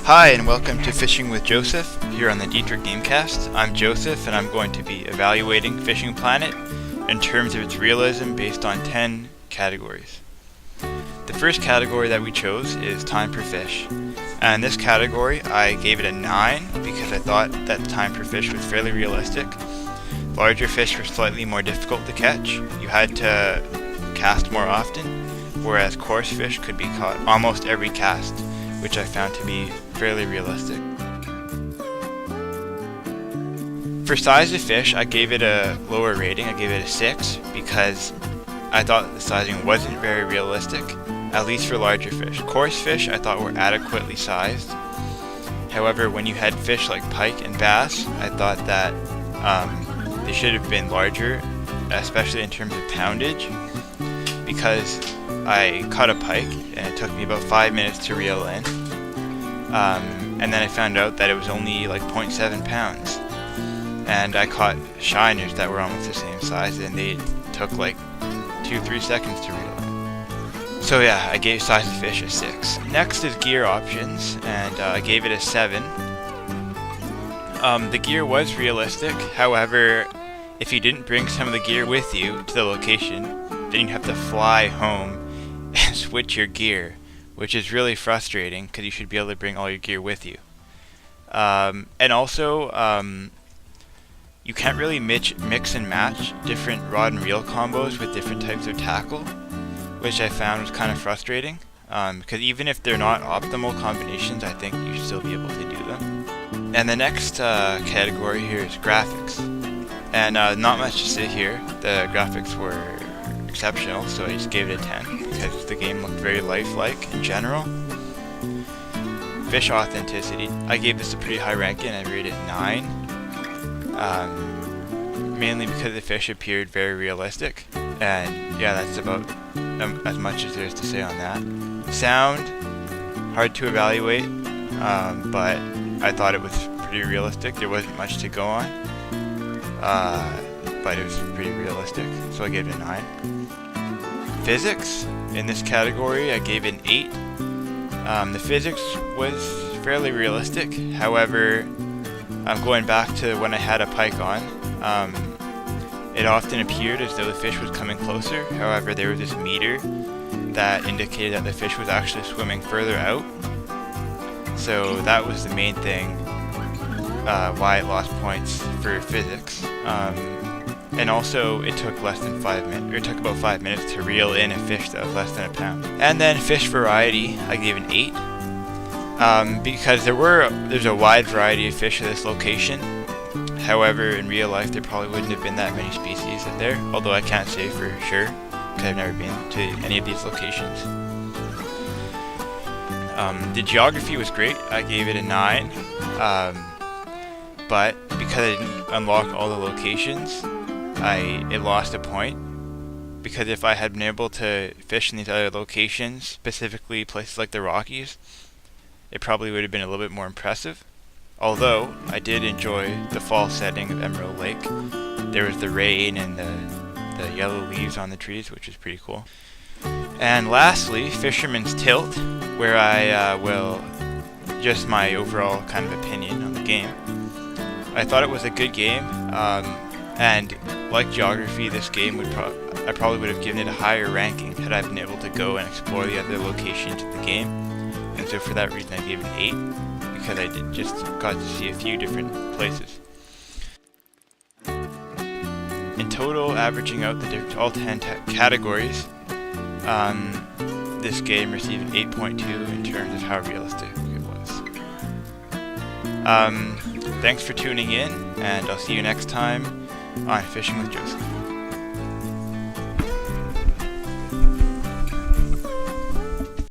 Hi and welcome to Fishing with Josef here on the Dietrich Gamecast. I'm Joseph and I'm going to be evaluating Fishing Planet in terms of its realism based on 10 categories. The first category that we chose is time per fish. And this category I gave it a 9 because I thought that the time per fish was fairly realistic. Larger fish were slightly more difficult to catch. You had to cast more often, whereas coarse fish could be caught almost every cast, which I found to be fairly realistic. For size of fish, I gave it a lower rating. I gave it a 6 because I thought the sizing wasn't very realistic, at least for larger fish. Coarse fish I thought were adequately sized. However, when you had fish like pike and bass, I thought that they should have been larger, especially in terms of poundage, because I caught a pike and it took me about 5 minutes to reel in. And then I found out that it was only like 0.7 pounds. And I caught shiners that were almost the same size and they took like 2-3 seconds to reel in. So yeah, I gave size of fish a 6. Next is gear options, and I gave it a 7. The gear was realistic, however, if you didn't bring some of the gear with you to the location, then you'd have to fly home and switch your gear, which is really frustrating because you should be able to bring all your gear with you. And also, you can't really mix and match different rod and reel combos with different types of tackle, which I found was kind of frustrating, because even if they're not optimal combinations, I think you should still be able to do them. And the next category here is graphics. And not much to say here. The graphics were exceptional, so I just gave it a 10 because the game looked very lifelike in general. Fish authenticity, I gave this a pretty high ranking. I rated it 9, mainly because the fish appeared very realistic, and yeah, that's about as much as there is to say on that. Sound, hard to evaluate, but I thought it was pretty realistic. There wasn't much to go on, but it was pretty realistic, so I gave it a 9. Physics, in this category, I gave it an 8. The physics was fairly realistic, however, going back to when I had a pike on, it often appeared as though the fish was coming closer. However, there was this meter that indicated that the fish was actually swimming further out, so that was the main thing why it lost points for physics. And also, it took less than 5 minutes, or it took about 5 minutes to reel in a fish that was less than a pound. And then fish variety, I gave an 8, because there's a wide variety of fish at this location. However, in real life, there probably wouldn't have been that many species in there, although I can't say for sure, because I've never been to any of these locations. The geography was great. I gave it a 9, but because I didn't unlock all the locations, it lost a point, because if I had been able to fish in these other locations, specifically places like the Rockies, it probably would have been a little bit more impressive. Although I did enjoy the fall setting of Emerald Lake. There was the rain and the yellow leaves on the trees, which is pretty cool. And lastly, Fisherman's Tilt, where I will just my overall kind of opinion on the game. I thought it was a good game, and like geography, this game I probably would have given it a higher ranking had I been able to go and explore the other locations of the game. And so for that reason, I gave it an 8, because I just got to see a few different places. In total, averaging out all 10 categories, this game received an 8.2 in terms of how realistic it was. Thanks for tuning in, and I'll see you next time on Fishing with Josef.